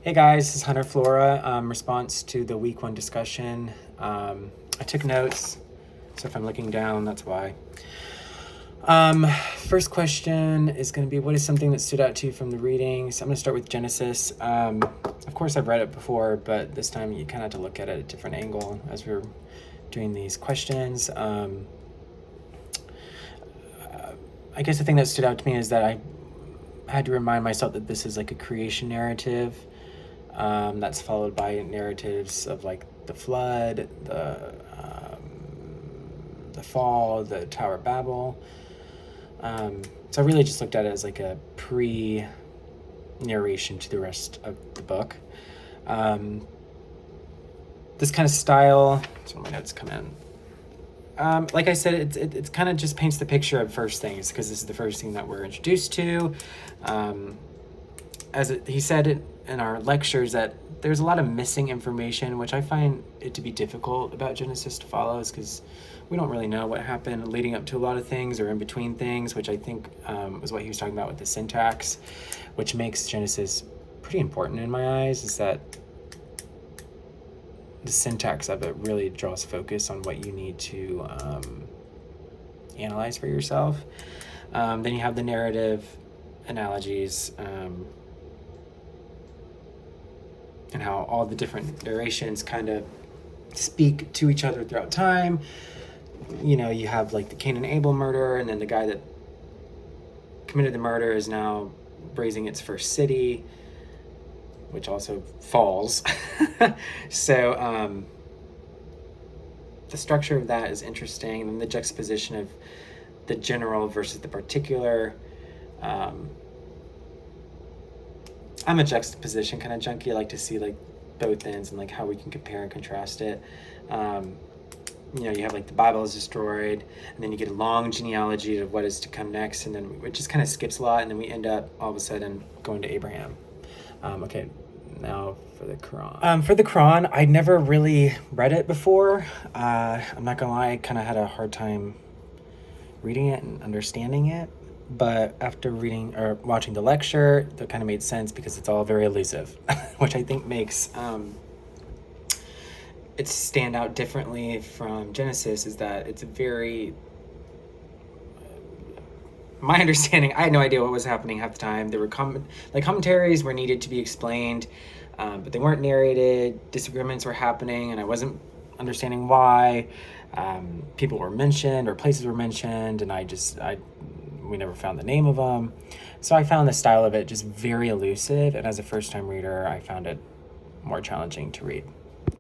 Hey guys, this is Hunter Flora. Response to the week 1 discussion. I took notes, so if I'm looking down, that's why. First question is going to be, what is something that stood out to you from the reading? So I'm going to start with Genesis. Of course, I've read it before, but this time you kind of have to look at it at a different angle as we're doing these questions. I guess the thing that stood out to me is that I had to remind myself that this is like a creation narrative. That's followed by narratives of like the flood, the fall, the Tower of Babel. So I really just looked at it as like a pre-narration to the rest of the book. This kind of style, that's where my notes come in. Like I said, it's kind of just paints the picture of first things, because this is the first thing that we're introduced to. He said in our lectures that there's a lot of missing information, which I find it to be difficult about Genesis to follow, is because we don't really know what happened leading up to a lot of things or in between things, which I think was what he was talking about with the syntax, which makes Genesis pretty important in my eyes, is that the syntax of it really draws focus on what you need to analyze for yourself. Then you have the narrative analogies, and how all the different narrations kind of speak to each other throughout time. You know, you have like the Cain and Abel murder, and then the guy that committed the murder is now raising its first city, which also falls. So the structure of that is interesting, and the juxtaposition of the general versus the particular. I'm a juxtaposition kind of junkie. I like to see like both ends and like how we can compare and contrast it. You know, you have like the Bible is destroyed, and then you get a long genealogy of what is to come next, and then it just kind of skips a lot, and then we end up all of a sudden going to Abraham. Okay, now for the Quran. For the Quran, I'd never really read it before. I'm not gonna lie, I kind of had a hard time reading it and understanding it. But after reading or watching the lecture, that kind of made sense, because it's all very elusive, which I think makes it stand out differently from Genesis, is that it's a very... my understanding, I had no idea what was happening half the time. There were commentaries were needed to be explained, but they weren't narrated. Disagreements were happening, and I wasn't understanding why. People were mentioned, or places were mentioned, and we never found the name of them. So I found the style of it just very elusive, and as a first-time reader, I found it more challenging to read.